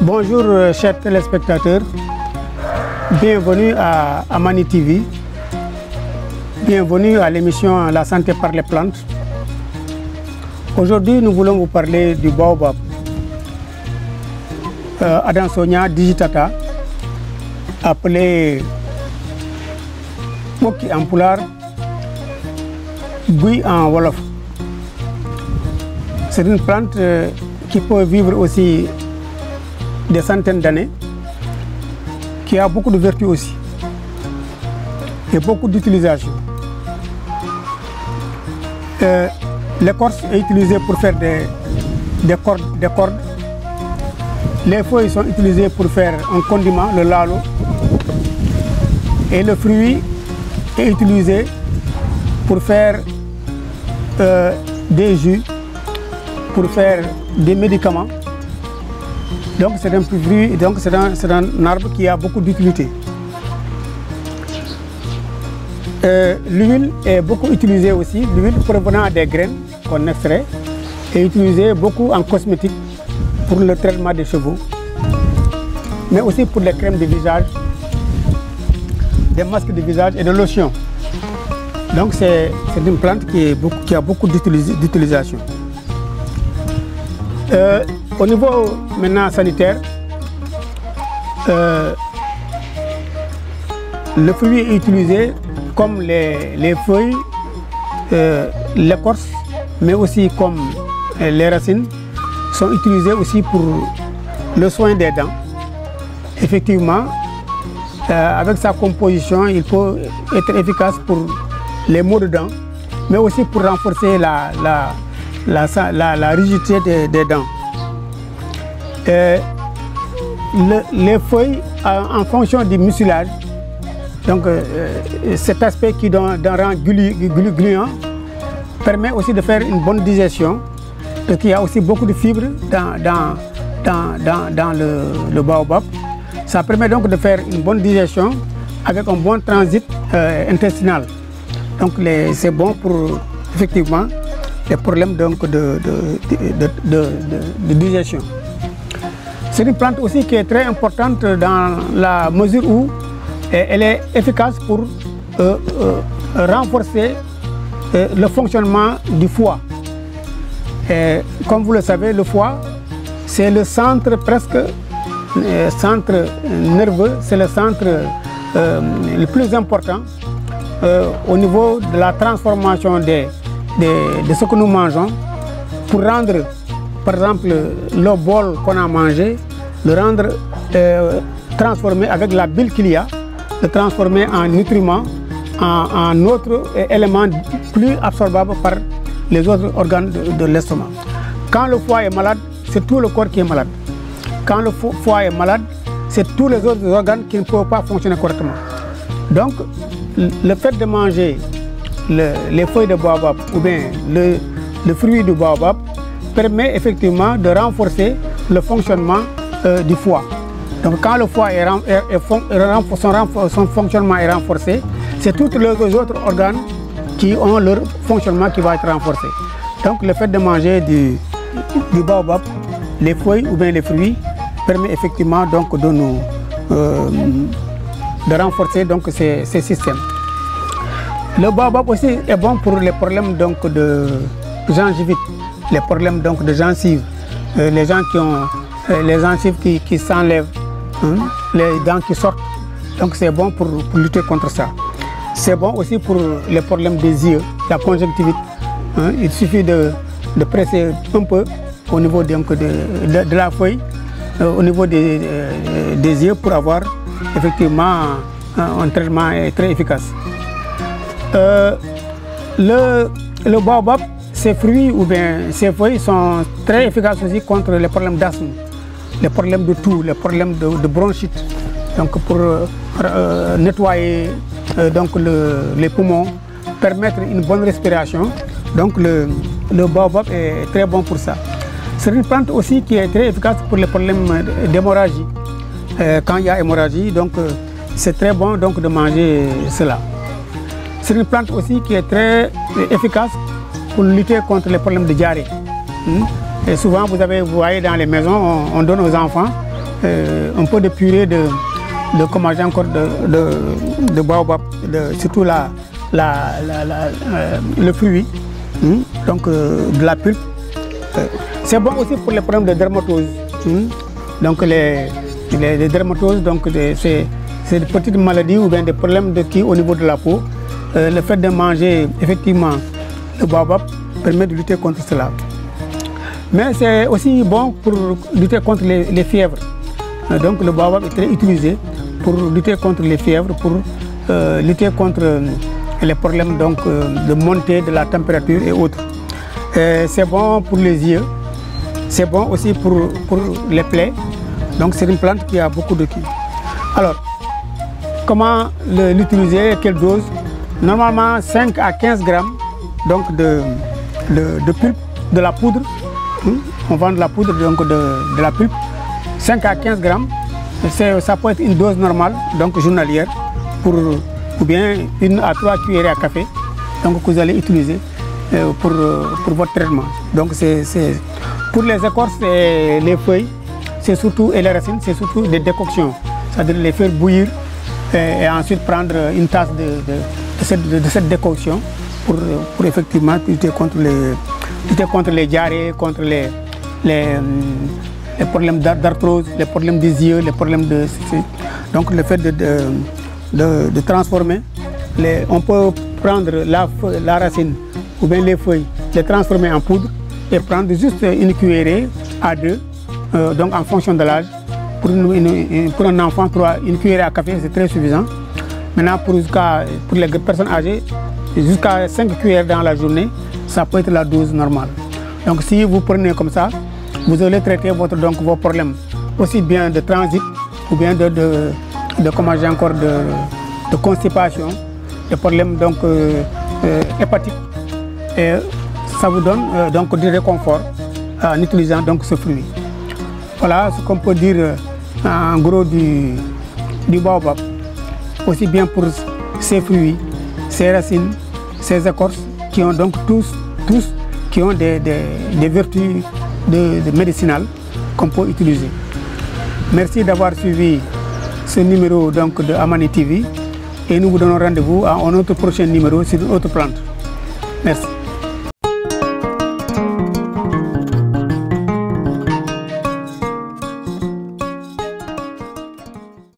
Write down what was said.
Bonjour chers téléspectateurs, bienvenue à Mani TV, bienvenue à l'émission La santé par les plantes. Aujourd'hui nous voulons vous parler du baobab, Adansonia digitata, appelé Moki en pulaar, Bui en wolof. C'est une plante qui peut vivre aussi des centaines d'années, qui a beaucoup de vertus aussi et beaucoup d'utilisation. L'écorce est utilisée pour faire des cordes. Les feuilles sont utilisées pour faire un condiment, le lalo. Et le fruit est utilisé pour faire des jus, pour faire des médicaments. Donc c'est un fruit, donc c'est un arbre qui a beaucoup d'utilité. L'huile est beaucoup utilisée aussi, l'huile provenant des graines qu'on extrait, est utilisée beaucoup en cosmétique pour le traitement des cheveux, mais aussi pour les crèmes de visage, des masques de visage et de lotion. Donc c'est une plante qui a beaucoup d'utilisation. Au niveau maintenant sanitaire, le fruit est utilisé comme les feuilles, l'écorce, mais aussi comme les racines sont utilisées aussi pour le soin des dents. Effectivement, avec sa composition, il peut être efficace pour les maux de dents, mais aussi pour renforcer la rigidité des dents. Les feuilles, en fonction du mucilage, donc cet aspect qui rend gluant, permet aussi de faire une bonne digestion, parce qu'il y a aussi beaucoup de fibres dans le baobab. Ça permet donc de faire une bonne digestion avec un bon transit intestinal. Donc c'est bon pour effectivement les problèmes donc, de digestion. C'est une plante aussi qui est très importante dans la mesure où elle est efficace pour renforcer le fonctionnement du foie. Et comme vous le savez, le foie, c'est le centre presque, centre nerveux, c'est le centre le plus important au niveau de la transformation de ce que nous mangeons, pour rendre, par exemple, le bol qu'on a mangé, le rendre transformé avec la bile qu'il y a, le transformer en nutriments, en autres éléments plus absorbables par les autres organes de l'estomac. Quand le foie est malade, c'est tout le corps qui est malade. Quand le foie est malade, c'est tous les autres organes qui ne peuvent pas fonctionner correctement. Donc, le fait de manger les feuilles de baobab ou bien le fruit du baobab permet effectivement de renforcer le fonctionnement du foie. Donc quand le foie son fonctionnement est renforcé, c'est tous les autres organes qui ont leur fonctionnement qui va être renforcé. Donc le fait de manger du baobab, les feuilles ou bien les fruits, permet effectivement donc de renforcer donc ces systèmes. Le baobab aussi est bon pour les problèmes donc de gingivite, les problèmes donc de gencives, les gens qui ont les gencives qui s'enlèvent, les dents qui sortent. Donc c'est bon pour lutter contre ça. C'est bon aussi pour les problèmes des yeux, la conjonctivite. Il suffit de presser un peu au niveau de la feuille, au niveau des yeux, pour avoir effectivement un traitement très efficace. Le baobab, ses fruits ou bien ses feuilles sont très efficaces aussi contre les problèmes d'asthme, les problèmes de toux, les problèmes de bronchite. Donc pour nettoyer donc les poumons, permettre une bonne respiration. Donc le baobab est très bon pour ça. C'est une plante aussi qui est très efficace pour les problèmes d'hémorragie. Quand il y a hémorragie, donc c'est très bon donc de manger cela. C'est une plante aussi qui est très efficace pour lutter contre les problèmes de diarrhée. Et souvent, vous voyez dans les maisons, on donne aux enfants un peu de purée de baobab, surtout le fruit, donc de la pulpe. C'est bon aussi pour les problèmes de dermatose. Donc les dermatoses, donc c'est des petites maladies ou bien des problèmes au niveau de la peau. Le fait de manger effectivement le baobab permet de lutter contre cela. Mais c'est aussi bon pour lutter contre les fièvres. Donc le baobab est très utilisé pour lutter contre les fièvres, pour lutter contre les problèmes donc, de montée de la température et autres. C'est bon pour les yeux, c'est bon aussi pour les plaies. Donc c'est une plante qui a beaucoup de qui. Alors, comment l'utiliser, quelle dose? Normalement 5 à 15 grammes donc de pulpe, de la poudre. On vend de la poudre donc de la pulpe. 5 à 15 grammes, ça peut être une dose normale, donc journalière, ou bien 1 à 3 cuillerées à café, donc que vous allez utiliser pour votre traitement. Donc pour les écorces et les feuilles, et les racines, c'est surtout des décoctions, c'est-à-dire les faire bouillir et ensuite prendre une tasse de cette décoction pour effectivement lutter contre les diarrhées, contre les problèmes d'arthrose, les problèmes des yeux, les problèmes de... Donc le fait de transformer, on peut prendre la racine ou bien les feuilles, les transformer en poudre et prendre juste une cuillerée à 2, donc en fonction de l'âge. Pour un enfant, une cuillerée à café, c'est très suffisant. Maintenant, pour les personnes âgées, jusqu'à 5 cuillères dans la journée, ça peut être la dose normale. Donc si vous prenez comme ça, vous allez traiter vos problèmes, aussi bien de transit, ou bien de constipation, des problèmes donc, hépatiques. Et ça vous donne donc du réconfort en utilisant donc ce fruit. Voilà ce qu'on peut dire en gros du baobab, aussi bien pour ses fruits, ses racines, ses écorces, qui ont donc tous qui ont des vertus médicinales qu'on peut utiliser. Merci d'avoir suivi ce numéro donc, de Amani TV et nous vous donnons rendez-vous à un autre prochain numéro sur une autre plante. Merci.